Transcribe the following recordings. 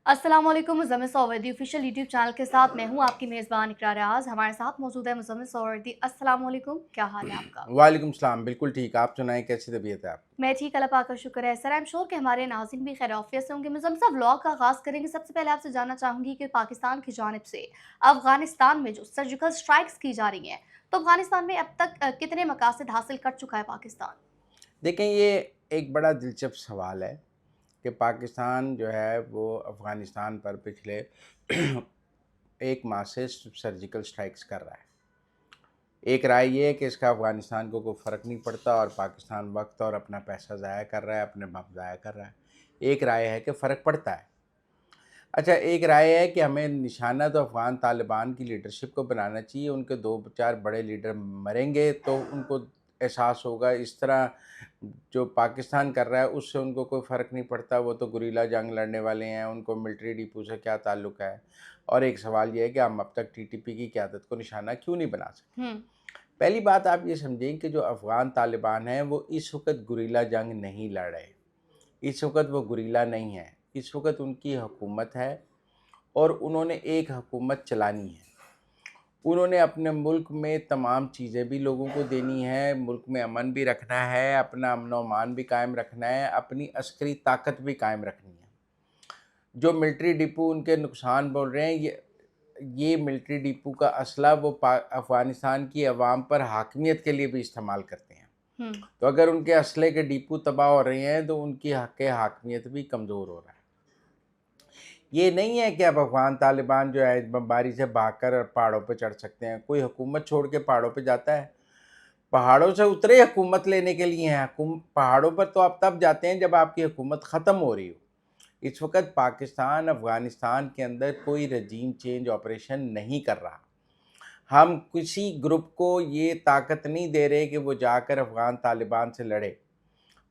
अस्सलाम वालेकुम। Muzammil सोवर्दी official YouTube channel के साथ मैं हूँ आपकी मेज़बान इकरार आज़। हमारे साथ मौजूद है मुज़म्मिल सोवर्दी। अस्सलाम वालेकुम, क्या हाल है आपका? वालेकुम सलाम, बिल्कुल ठीक। आप सुनाएँ कैसी तबीयत है आपकी? मैं ठीक, अल्लाह पाक का शुक्र है। सर आई एम श्योर कि हमारे नाज़रीन भी खैरियत से होंगे। मुज़म्मिल साहब, व्लॉग का आगाज़ करेंगे। सबसे पहले आपसे जानना चाहूँगी कि पाकिस्तान की जानिब से अफ़गानिस्तान में जो सर्जिकल स्ट्राइक्स की जा रही हैं, तो अफ़गानिस्तान में अब तक कितने मकासद हासिल कर चुका है पाकिस्तान? देखें, ये एक बड़ा दिलचस्प सवाल है कि पाकिस्तान जो है वो अफ़गानिस्तान पर पिछले 1 माह से सर्जिकल स्ट्राइक्स कर रहा है। एक राय ये है कि इसका अफ़गानिस्तान को कोई फ़र्क नहीं पड़ता और पाकिस्तान वक़्त और अपना पैसा ज़ाया कर रहा है, अपने बम ज़ाया कर रहा है। एक राय है कि फ़र्क पड़ता है। अच्छा, एक राय है कि हमें निशाना तो अफ़गान तालिबान की लीडरशिप को बनाना चाहिए। उनके 2-4 बड़े लीडर मरेंगे तो उनको एहसास होगा। इस तरह जो पाकिस्तान कर रहा है उससे उनको कोई फ़र्क नहीं पड़ता, वो तो गुरीला जंग लड़ने वाले हैं, उनको मिलिट्री डिपो से क्या ताल्लुक़ है। और एक सवाल ये है कि हम अब तक टीटीपी की क़यादत को निशाना क्यों नहीं बना सके। हुँ, पहली बात आप ये समझें कि जो अफ़गान तालिबान हैं वो इस वक़्त गुरीला जंग नहीं लड़ रहे। इस वक़्त वो गुरीला नहीं है। इस वक़्त उनकी हुकूमत है और उन्होंने एक हुकूमत चलानी है। उन्होंने अपने मुल्क में तमाम चीज़ें भी लोगों को देनी है, मुल्क में अमन भी रखना है, अपना अमन-ओ-अमान भी कायम रखना है, अपनी अस्करी ताकत भी कायम रखनी है। जो मिलिट्री डिपो उनके नुकसान बोल रहे हैं, ये मिलिट्री डिपो का असला वो अफ़गानिस्तान की अवाम पर हाकिमियत के लिए भी इस्तेमाल करते हैं। हुँ। तो अगर उनके असले के डिपो तबाह हो रहे हैं तो उनकी हक़ हाकिमियत भी कमज़ोर हो रहा है। ये नहीं है कि अब अफ़गान तालिबान जो है बमबारी से भागकर पहाड़ों पे चढ़ सकते हैं। कोई हुकूमत छोड़ के पहाड़ों पे जाता है? पहाड़ों से उतरे हुकूमत लेने के लिए हैं। पहाड़ों पर तो आप तब जाते हैं जब आपकी हुकूमत ख़त्म हो रही हो। इस वक़्त पाकिस्तान अफ़गानिस्तान के अंदर कोई रजीम चेंज ऑपरेशन नहीं कर रहा। हम किसी ग्रुप को ये ताकत नहीं दे रहे कि वो जाकर अफ़गान तालिबान से लड़े।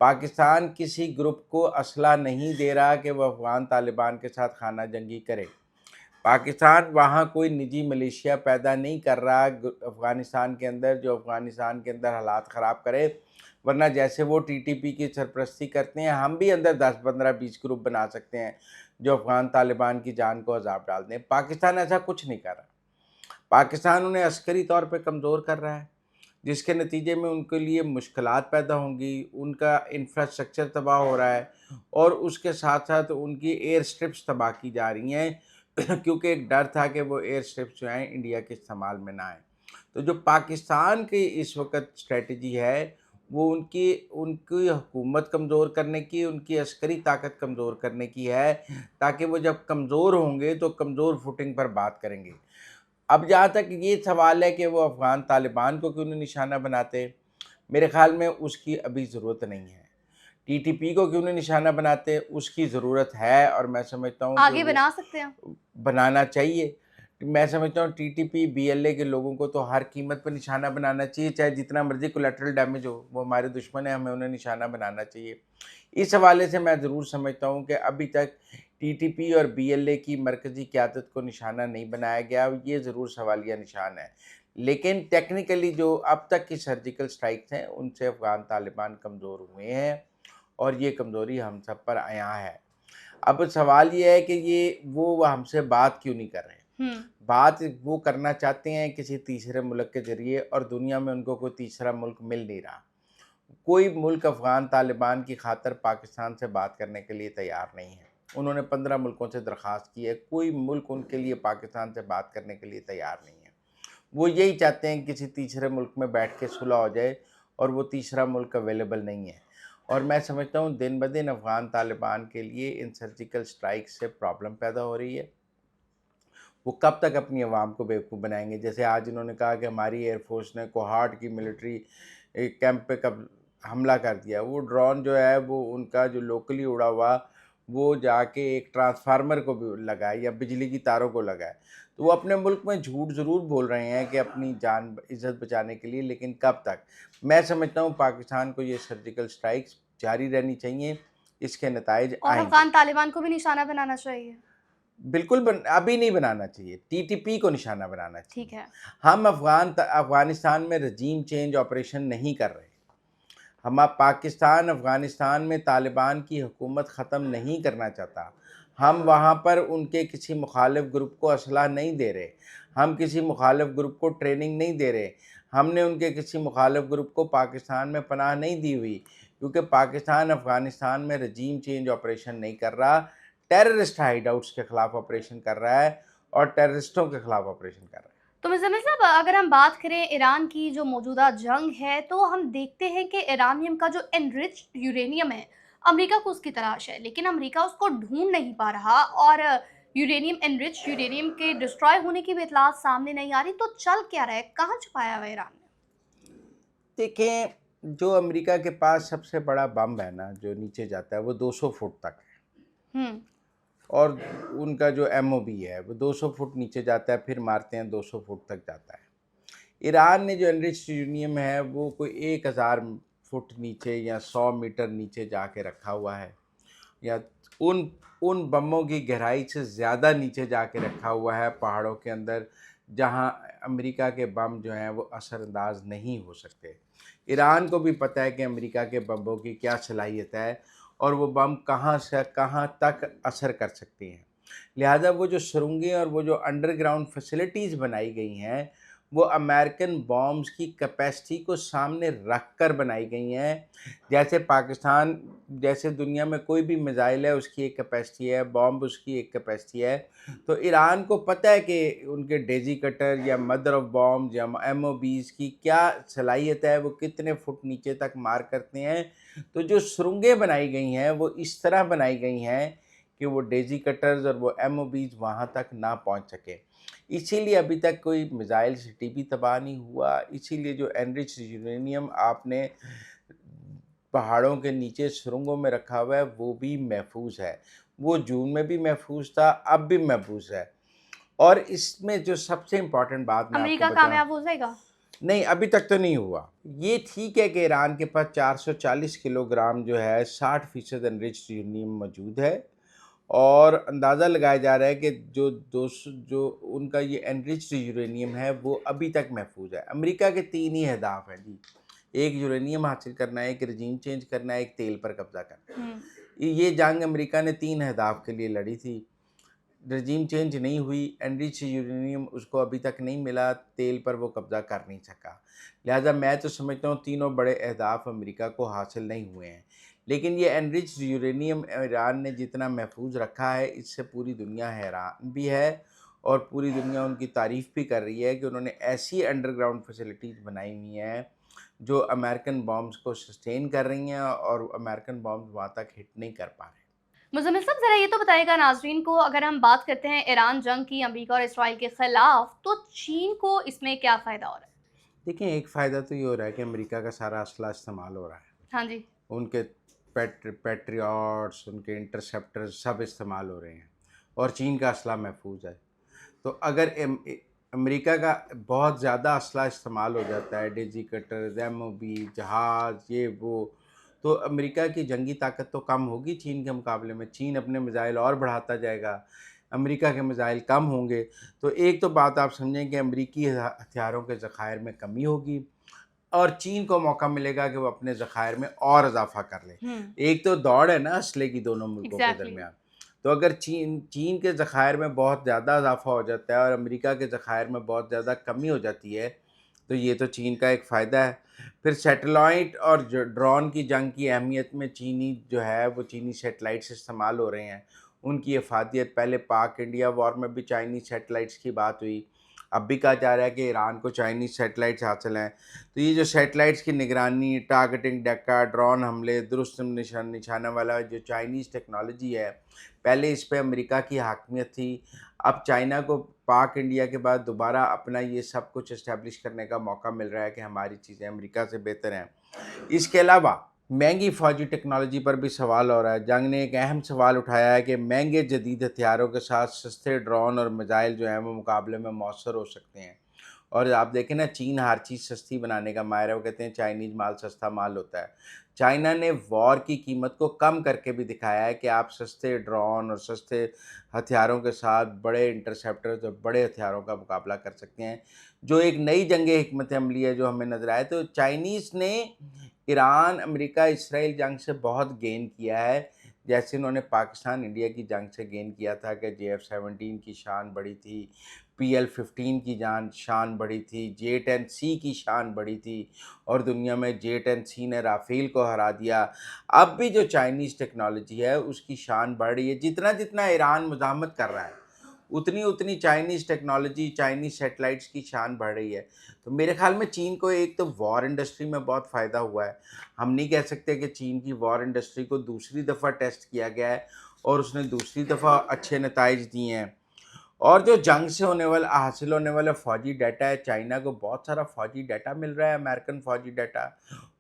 पाकिस्तान किसी ग्रुप को असला नहीं दे रहा कि वो अफ़गान तालिबान के साथ खाना जंगी करे। पाकिस्तान वहाँ कोई निजी मलेशिया पैदा नहीं कर रहा अफ़गानिस्तान के अंदर, जो अफ़गानिस्तान के अंदर हालात ख़राब करे। वरना जैसे वो टीटीपी की सरपरस्ती करते हैं, हम भी अंदर 10, 15, 20 ग्रुप बना सकते हैं जो अफ़गान तालिबान की जान को अज़ाब डाल दें। पाकिस्तान ऐसा कुछ नहीं कर रहा। पाकिस्तान उन्हें अस्करी तौर पे कमज़ोर कर रहा है, जिसके नतीजे में उनके लिए मुश्किलात पैदा होंगी, उनका इंफ्रास्ट्रक्चर तबाह हो रहा है और उसके साथ-साथ उनकी एयर स्ट्रिप्स तबाह की जा रही हैं क्योंकि एक डर था कि वो एयर स्ट्रिप्स जो हैं इंडिया के इस्तेमाल में ना आएँ। तो जो पाकिस्तान की इस वक़्त स्ट्रैटेजी है, वो उनकी उनकी हुकूमत कमज़ोर करने की, उनकी अस्करी ताकत कमज़ोर करने की है, ताकि वो जब कमज़ोर होंगे तो कमज़ोर फुटिंग पर बात करेंगे। अब जहाँ तक ये सवाल है कि वो अफ़गान तालिबान को क्यों नहीं निशाना बनाते, मेरे ख़्याल में उसकी अभी ज़रूरत नहीं है। टीटीपी को क्यों नहीं निशाना बनाते, उसकी ज़रूरत है और मैं समझता हूँ कि आगे वो बना सकते हैं? बनाना चाहिए। मैं समझता हूँ टीटीपी, बीएलए के लोगों को तो हर कीमत पे निशाना बनाना चाहिए, चाहे जितना मर्ज़ी कोलैटरल डैमेज हो, वो हमारे दुश्मन हैं, हमें उन्हें निशाना बनाना चाहिए। इस हवाले से मैं ज़रूर समझता हूँ कि अभी तक टीटीपी और बीएलए की मरकज़ी क़यादत को निशाना नहीं बनाया गया, ये ज़रूर सवालिया निशान है। लेकिन टेक्निकली जो अब तक की सर्जिकल स्ट्राइक्स हैं, उनसे अफ़गान तालिबान कमज़ोर हुए हैं और ये कमज़ोरी हम सब पर अयां है। अब सवाल ये है कि ये वो हमसे बात क्यों नहीं कर रहे हैं? हुँ। बात वो करना चाहते हैं किसी तीसरे मुल्क के ज़रिए और दुनिया में उनको कोई तीसरा मुल्क मिल नहीं रहा। कोई मुल्क अफ़गान तालिबान की खातिर पाकिस्तान से बात करने के लिए तैयार नहीं है। उन्होंने 15 मुल्कों से दरख्वास्त की है, कोई मुल्क उनके लिए पाकिस्तान से बात करने के लिए तैयार नहीं है। वो यही चाहते हैं कि किसी तीसरे मुल्क में बैठ के सुलह हो जाए और वो तीसरा मुल्क अवेलेबल नहीं है। और मैं समझता हूँ दिन-ब-दिन अफ़गान तालिबान के लिए इन सर्जिकल स्ट्राइक से प्रॉब्लम पैदा हो रही है। वो कब तक अपनी आवाम को बेवकूफ़ बनाएँगे? जैसे आज इन्होंने कहा कि हमारी एयरफ़ोर्स ने कोहाट की मिलिट्री कैंप पे कब हमला कर दिया। वो ड्रोन जो है वो उनका जो लोकली उड़ा हुआ, वो जाके एक ट्रांसफ़ार्मर को भी लगा है या बिजली की तारों को लगा है। तो वो अपने मुल्क में झूठ ज़रूर बोल रहे हैं कि अपनी जान इज़्ज़त बचाने के लिए, लेकिन कब तक? मैं समझता हूँ पाकिस्तान को ये सर्जिकल स्ट्राइक्स जारी रहनी चाहिए, इसके नताइज और आएँगे। अफ़गान तालिबान को भी निशाना बनाना चाहिए? बिल्कुल अभी नहीं बनाना चाहिए, टीटीपी को निशाना बनाना ठीक चाहिए। है। हम अफ़गानिस्तान में रजीम चेंज ऑपरेशन नहीं कर रहे। हम अब पाकिस्तान अफ़गानिस्तान में तालिबान की हुकूमत ख़त्म नहीं करना चाहता। हम वहाँ पर उनके किसी मुखालिफ ग्रुप को असलहा नहीं दे रहे, हम किसी मुखालिफ ग्रुप को ट्रेनिंग नहीं दे रहे, हमने उनके किसी मुखालिफ ग्रुप को पाकिस्तान में पनाह नहीं दी हुई, क्योंकि पाकिस्तान अफ़गानिस्तान में रजीम चेंज ऑपरेशन नहीं कर रहा, टेररिस्ट हाइडआउट्स के ख़िलाफ़ ऑपरेशन कर रहा है और टेररिस्टों के ख़िलाफ़ ऑपरेशन कर रहा है। तो मुज़म्मिल साहब, अगर हम बात करें ईरान की जो मौजूदा जंग है, तो हम देखते हैं कि ईरानियम का जो एनरिच्ड यूरेनियम है, अमेरिका को उसकी तलाश है, लेकिन अमेरिका उसको ढूँढ नहीं पा रहा और यूरेनियम एनरिच्ड यूरेनियम के डिस्ट्रॉय होने की भी इतलात सामने नहीं आ रही, तो चल क्या रहा है? कहाँ छुपाया हुआ है ईरान ने? देखें, जो अमेरिका के पास सबसे बड़ा बम है ना, जो नीचे जाता है, वो 200 फुट तक है। हुँ, और उनका जो एमओबी है वो 200 फुट नीचे जाता है, फिर मारते हैं 200 फुट तक जाता है। ईरान ने जो एनरिच्ड यूरेनियम है वो कोई 1000 फुट नीचे या 100 मीटर नीचे जाके रखा हुआ है, या उन उन बमों की गहराई से ज़्यादा नीचे जाके रखा हुआ है पहाड़ों के अंदर, जहां अमेरिका के बम जो हैं वो असरअंदाज नहीं हो सकते। ईरान को भी पता है कि अमेरिका के बमों की क्या सलाहियत है और वो बम कहाँ से कहाँ तक असर कर सकते हैं। लिहाजा वो जो सुरंगें और वो जो अंडरग्राउंड फैसिलिटीज़ बनाई गई हैं, वो अमेरिकन बॉम्ब्स की कैपेसिटी को सामने रख कर बनाई गई हैं। जैसे पाकिस्तान, जैसे दुनिया में कोई भी मिसाइल है उसकी एक कैपेसिटी है, बॉम्ब उसकी एक कैपेसिटी है। तो ईरान को पता है कि उनके डेज़ी कटर या मदर ऑफ़ बॉम्ब या एमओबीज़ की क्या सलाहियत है, वो कितने फुट नीचे तक मार करते हैं। तो जो सुरंगें बनाई गई हैं वो इस तरह बनाई गई हैं कि वो डेज़ी कटर्स और वो एमओबीज़ वहाँ तक ना पहुँच सकें। इसीलिए अभी तक कोई मिसाइल सिटी भी तबाह नहीं हुआ, इसीलिए जो एनरिच्ड यूरेनियम आपने पहाड़ों के नीचे सुरंगों में रखा हुआ है वो भी महफूज है। वो जून में भी महफूज था, अब भी महफूज है। और इसमें जो सबसे इम्पोर्टेंट बात मैं आपको अमेरिका बताऊँ, कामयाब हो जाएगा? नहीं अभी तक तो नहीं हुआ। ये ठीक है कि ईरान के पास 440 किलोग्राम जो है 60% एनरिच्ड यूरेनियम मौजूद है, और अंदाज़ा लगाया जा रहा है कि जो उनका ये एनरिच्ड यूरेनियम है वो अभी तक महफूज है। अमेरिका के 3 ही अहदाफ हैं जी, एक यूरेनियम हासिल करना है, एक रजीम चेंज करना है, एक तेल पर कब्ज़ा करना हुँ। है। ये जंग अमेरिका ने 3 अहदाफ के लिए लड़ी थी। रजीम चेंज नहीं हुई, एनरिच्ड यूरेनियम उसको अभी तक नहीं मिला, तेल पर वो कब्ज़ा कर नहीं सका। लिहाजा मैं तो समझता हूँ तीनों बड़े अहदाफ अमेरिका को हासिल नहीं हुए हैं। लेकिन ये एनरिच्ड यूरेनियम ईरान ने जितना महफूज रखा है, इससे पूरी दुनिया हैरान भी है और पूरी दुनिया उनकी तारीफ़ भी कर रही है कि उन्होंने ऐसी अंडरग्राउंड फैसिलिटीज़ बनाई हुई हैं जो अमेरिकन बॉम्ब्स को सस्टेन कर रही हैं और अमेरिकन बॉम्ब्स वहाँ तक हिट नहीं कर पा रहे। मुज़म्मिल साहब, ज़रा ये तो बताइएगा नाज़रीन को, अगर हम बात करते हैं ईरान जंग की अमेरिका और इसराइल के खिलाफ, तो चीन को इसमें क्या फ़ायदा हो रहा है? देखिए, एक फ़ायदा तो ये हो रहा है कि अमेरिका का सारा असला इस्तेमाल हो रहा है। हाँ जी। उनके पैट्रियट्स, उनके इंटरसेप्टर्स सब इस्तेमाल हो रहे हैं और चीन का असला महफूज है। तो अगर अमेरिका का बहुत ज़्यादा असला इस्तेमाल हो जाता है, डेज़ी कटर्स, एमओबी, जहाज़, ये वो, तो अमेरिका की जंगी ताकत तो कम होगी चीन के मुकाबले में। चीन अपने मिसाइल और बढ़ाता जाएगा, अमेरिका के मिसाइल कम होंगे। तो एक तो बात आप समझें कि अमेरिकी हथियारों के ज़खायर में कमी होगी और चीन को मौका मिलेगा कि वो अपने ज़खायर में और इज़ाफ़ा कर ले। हुँ, एक तो दौड़ है ना असले की दोनों मुल्कों के एग्ज़ैक्टली। दरमियान। तो अगर चीन चीन के ज़खायर में बहुत ज़्यादा इज़ाफ़ा हो जाता है और अमेरिका के ज़खायर में बहुत ज़्यादा कमी हो जाती है, तो ये तो चीन का एक फ़ायदा है। फिर सैटेलाइट और जो ड्रोन की जंग की अहमियत में चीनी जो है वो चीनी सैटेलाइट्स इस्तेमाल हो रहे हैं। उनकी अफ़ादियत, पहले पाक इंडिया वॉर में भी चाइनीज़ सैटेलाइट्स की बात हुई। अब भी कहा जा रहा है कि ईरान को चाइनीज़ सैटेलाइट्स हासिल हैं। तो ये जो सैटेलाइट्स की निगरानी, टारगेटिंग डेटा, ड्रोन हमले, दुरुस्त निशाना वाला जो चाइनीज़ टेक्नोलॉजी है, पहले इस पे अमेरिका की हाकमियत थी। अब चाइना को पाक इंडिया के बाद दोबारा अपना ये सब कुछ इस्टेब्लिश करने का मौका मिल रहा है कि हमारी चीज़ें अमेरिका से बेहतर हैं। इसके अलावा महंगी फ़ौजी टेक्नोलॉजी पर भी सवाल हो रहा है। जंग ने एक अहम सवाल उठाया है कि महंगे जदीद हथियारों के साथ सस्ते ड्रोन और मिसाइल जो हैं वो मुकाबले में मौसर हो सकते हैं। और आप देखें ना, चीन हर चीज़ सस्ती बनाने का माहिर है। वो कहते हैं चाइनीज़ माल सस्ता माल होता है। चाइना ने वॉर की कीमत को कम करके भी दिखाया है कि आप सस्ते ड्रोन और सस्ते हथियारों के साथ बड़े इंटरसेप्टर्स और बड़े हथियारों का मुकाबला कर सकते हैं, जो एक नई जंग हिकमत अमली है जो हमें नज़र आए। तो चाइनीज़ ने ईरान, अमेरिका, इसराइल जंग से बहुत गेन किया है, जैसे उन्होंने पाकिस्तान इंडिया की जंग से गेन किया था कि JF-17 की शान बढ़ी थी, PL-15 की शान बढ़ी थी, J-10C की शान बढ़ी थी और दुनिया में J-10C ने राफेल को हरा दिया। अब भी जो चाइनीज़ टेक्नोलॉजी है उसकी शान बढ़ रही है। जितना जितना ईरान मुज़ाहमत कर रहा है उतनी उतनी चाइनीज़ टेक्नोलॉजी, चाइनीज़ सैटेलाइट्स की शान बढ़ रही है। तो मेरे ख़्याल में चीन को एक तो वॉर इंडस्ट्री में बहुत फ़ायदा हुआ है। हम नहीं कह सकते कि चीन की वॉर इंडस्ट्री को दूसरी दफ़ा टेस्ट किया गया है और उसने दूसरी दफ़ा अच्छे नताइज दिए हैं। और जो जंग से हासिल होने वाला फ़ौजी डाटा है, चाइना को बहुत सारा फ़ौजी डाटा मिल रहा है, अमेरिकन फ़ौजी डाटा,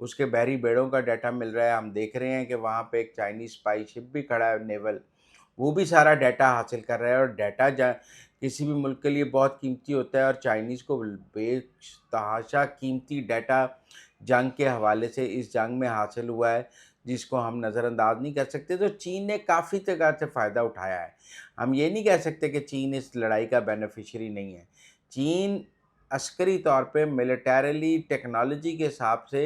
उसके बहरी बेड़ों का डाटा मिल रहा है। हम देख रहे हैं कि वहाँ पे एक चाइनीज़ स्पाई शिप भी खड़ा है नेवल, वो भी सारा डाटा हासिल कर रहा है और डाटा किसी भी मुल्क के लिए बहुत कीमती होता है और चाइनीज़ को बेतहाशा कीमती डाटा जंग के हवाले से इस जंग में हासिल हुआ है, जिसको हम नज़रअंदाज नहीं कर सकते। तो चीन ने काफ़ी जगह से फ़ायदा उठाया है। हम ये नहीं कह सकते कि चीन इस लड़ाई का बेनिफिशियरी नहीं है। चीन अस्करी तौर पे मिलिटरीली टेक्नोलॉजी के हिसाब से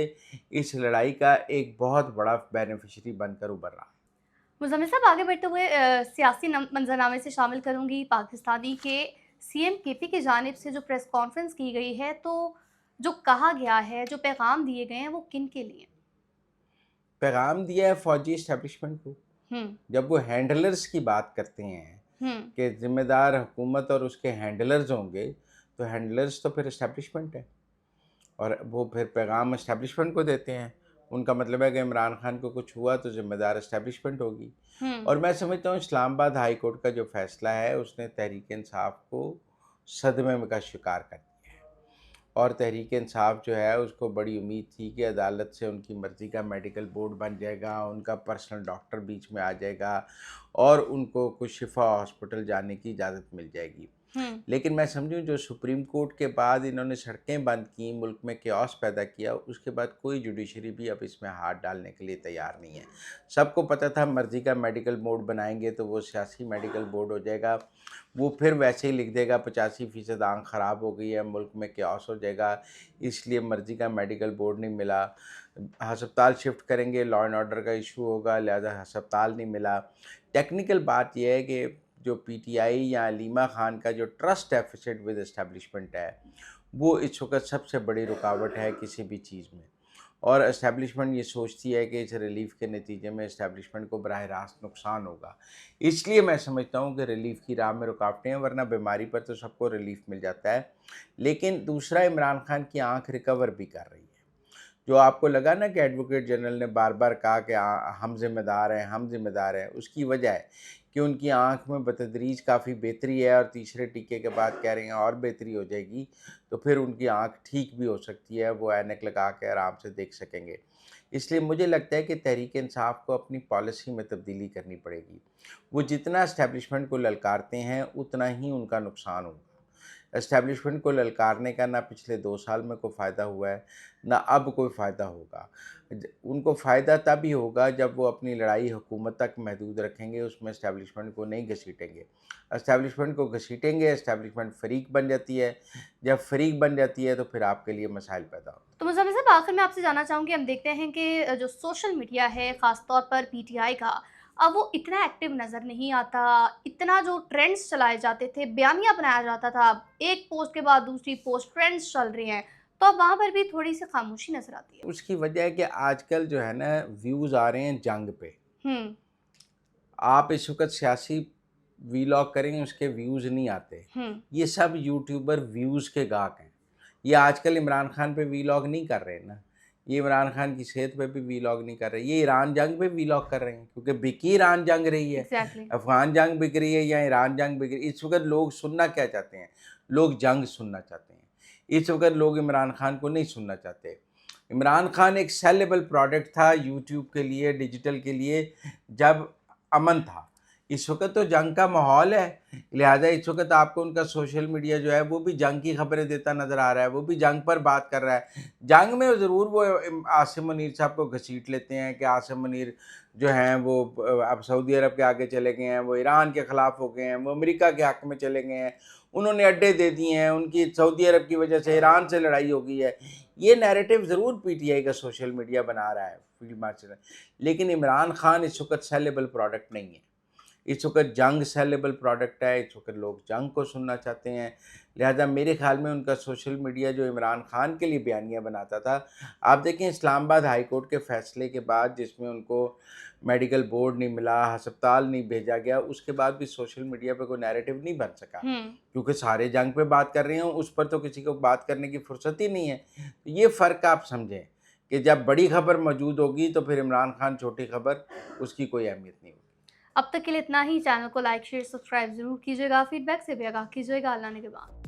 इस लड़ाई का एक बहुत बड़ा बेनिफिशियरी बनकर उभर रहा है। मुज़म्मिल साहब, आगे बढ़ते हुए सियासी मंजरनामे से शामिल करूंगी। पाकिस्तानी के सीएम केपी की जानिब से जो प्रेस कॉन्फ्रेंस की गई है, तो जो कहा गया है, जो पैगाम दिए गए हैं, वो किन के लिए? पैगाम दिया है फ़ौजी एस्टेब्लिशमेंट को। हम्म। जब वो हैंडलर्स की बात करते हैं हम्म। कि ज़िम्मेदार हुकूमत और उसके हैंडलर्स होंगे, तो हैंडलर्स तो फिर एस्टेब्लिशमेंट है और वो फिर पैगाम एस्टेब्लिशमेंट को देते हैं। उनका मतलब है कि इमरान खान को कुछ हुआ तो ज़िम्मेदार एस्टेब्लिशमेंट होगी। हम्म। और मैं समझता हूँ इस्लामाबाद हाई कोर्ट का जो फ़ैसला है उसने तहरीक इंसाफ को सदमे में का शिकार कर दिया है और तहरीक इंसाफ जो है उसको बड़ी उम्मीद थी कि अदालत से उनकी मर्ज़ी का मेडिकल बोर्ड बन जाएगा, उनका पर्सनल डॉक्टर बीच में आ जाएगा और उनको कुछ शिफा हॉस्पिटल जाने की इजाज़त मिल जाएगी। हम्म। लेकिन मैं समझूँ जो सुप्रीम कोर्ट के बाद इन्होंने सड़कें बंद की, मुल्क में केओस पैदा किया, उसके बाद कोई जुडिशरी भी अब इसमें हाथ डालने के लिए तैयार नहीं है। सबको पता था मर्ज़ी का मेडिकल बोर्ड बनाएंगे तो वो सियासी मेडिकल बोर्ड हो जाएगा, वो फिर वैसे ही लिख देगा 85% आंख ख़राब हो गई है, मुल्क में केओस हो जाएगा, इसलिए मर्ज़ी का मेडिकल बोर्ड नहीं मिला। हस्पताल शिफ्ट करेंगे, लॉ एंड ऑर्डर का इशू होगा, लिहाजा हस्पताल नहीं मिला। टेक्निकल बात यह है कि जो पीटीआई या अलीमा खान का जो ट्रस्ट डेफिसिट विद एस्टेब्लिशमेंट है, वो इस वक्त सबसे बड़ी रुकावट है किसी भी चीज़ में। और एस्टेब्लिशमेंट ये सोचती है कि इस रिलीफ़ के नतीजे में एस्टेब्लिशमेंट को बराह रास्त नुकसान होगा। इसलिए मैं समझता हूँ कि रिलीफ़ की राह में रुकावटें हैं, वरना बीमारी पर तो सबको रिलीफ़ मिल जाता है। लेकिन दूसरा, इमरान खान की आँख रिकवर भी कर रही है। जो आपको लगा ना कि एडवोकेट जनरल ने बार-बार कहा कि हम ज़िम्मेदार हैं, हम ज़िम्मेदार हैं, उसकी वजह है कि उनकी आँख में बतदरीज काफ़ी बेहतरी है और तीसरे टीके के बाद कह रहे हैं और बेहतरी हो जाएगी, तो फिर उनकी आँख ठीक भी हो सकती है, वो ऐनक लगा के आराम से देख सकेंगे। इसलिए मुझे लगता है कि तहरीक इंसाफ को अपनी पॉलिसी में तब्दीली करनी पड़ेगी। वो जितना एस्टेब्लिशमेंट को ललकारते हैं, उतना ही उनका नुकसान होगा। एस्टेब्लिशमेंट को ललकारने का ना पिछले 2 साल में कोई फ़ायदा हुआ है, ना अब कोई फ़ायदा होगा। उनको फ़ायदा तभी होगा जब वो अपनी लड़ाई हुकूमत तक महदूद रखेंगे, उसमें एस्टेब्लिशमेंट को नहीं घसीटेंगे। एस्टेब्लिशमेंट को घसीटेंगे, एस्टेब्लिशमेंट फ़रीक बन जाती है। जब फ़रीक बन जाती है तो फिर आपके लिए मसाइल पैदा होते हैं। तो मुज़म्मिल साहब, आखिर में आपसे जानना चाहूँगी, हम देखते हैं कि जो सोशल मीडिया है, ख़ास तौर पर पीटीआई का, अब वो इतना एक्टिव नज़र नहीं आता। इतना जो ट्रेंड्स चलाए जाते थे, बयानिया बनाया जाता था, अब एक पोस्ट के बाद दूसरी पोस्ट ट्रेंड्स चल रही हैं, तो अब वहाँ पर भी थोड़ी-सी खामोशी नज़र आती है। उसकी वजह है कि आजकल जो है ना व्यूज़ आ रहे हैं जंग पे। हुँ। आप इस वक़्त सियासी वीलॉग करेंगे उसके व्यूज़ नहीं आते। हुँ। ये सब यूट्यूबर व्यूज़ के गाहक हैं। ये आजकल इमरान खान पे वीलॉग नहीं कर रहे ना, ये इमरान खान की सेहत पे भी वीलॉग नहीं कर रहे, ये ईरान जंग पे वीलॉग कर रहे हैं क्योंकि बिकी ईरान जंग रही है, एग्ज़ैक्टली। अफ़गान जंग बिक रही है या ईरान जंग बिक रही है। इस वक़्त लोग सुनना क्या चाहते हैं? लोग जंग सुनना चाहते हैं। इस वक़्त लोग इमरान खान को नहीं सुनना चाहते। इमरान खान एक सेलेबल प्रोडक्ट था यूट्यूब के लिए, डिजिटल के लिए, जब अमन था। इस वक्त तो जंग का माहौल है, लिहाजा इस वक्त आपको उनका सोशल मीडिया जो है वो भी जंग की खबरें देता नज़र आ रहा है, वो भी जंग पर बात कर रहा है। जंग में ज़रूर वो आसिम मुनीर साहब को घसीट लेते हैं कि आसिम मुनीर जो हैं वो अब सऊदी अरब के आगे चले गए हैं, वो ईरान के ख़िलाफ़ हो गए हैं, वो अमेरिका के हक़ में चले गए हैं, उन्होंने अड्डे दे दिए हैं, उनकी सऊदी अरब की वजह से ईरान से लड़ाई हो गई है। ये नैरेटिव ज़रूर पीटीआई का सोशल मीडिया बना रहा है, फील्ड मार्शल, लेकिन इमरान खान इस वक्त सेलेबल प्रोडक्ट नहीं है। इस वक्त जंग सेलेबल प्रोडक्ट है, इस वक्त लोग जंग को सुनना चाहते हैं, लिहाजा मेरे ख्याल में उनका सोशल मीडिया जो इमरान खान के लिए बयानियाँ बनाता था, आप देखें इस्लामाबाद हाई कोर्ट के फ़ैसले के बाद जिसमें उनको मेडिकल बोर्ड नहीं मिला, अस्पताल नहीं भेजा गया, उसके बाद भी सोशल मीडिया पे कोई नैरेटिव नहीं बन सका, हम्म। क्योंकि सारे जंग पे बात कर रहे हैं, उस पर तो किसी को बात करने की फुर्सत ही नहीं है। तो ये फ़र्क आप समझें कि जब बड़ी खबर मौजूद होगी तो फिर इमरान खान छोटी खबर, उसकी कोई अहमियत नहीं होगी। अब तक के लिए इतना ही। चैनल को लाइक शेयर सब्सक्राइब जरूर कीजिएगा। फीडबैक से भी आगाह कीजिएगा। अल्लाह ने के बाद।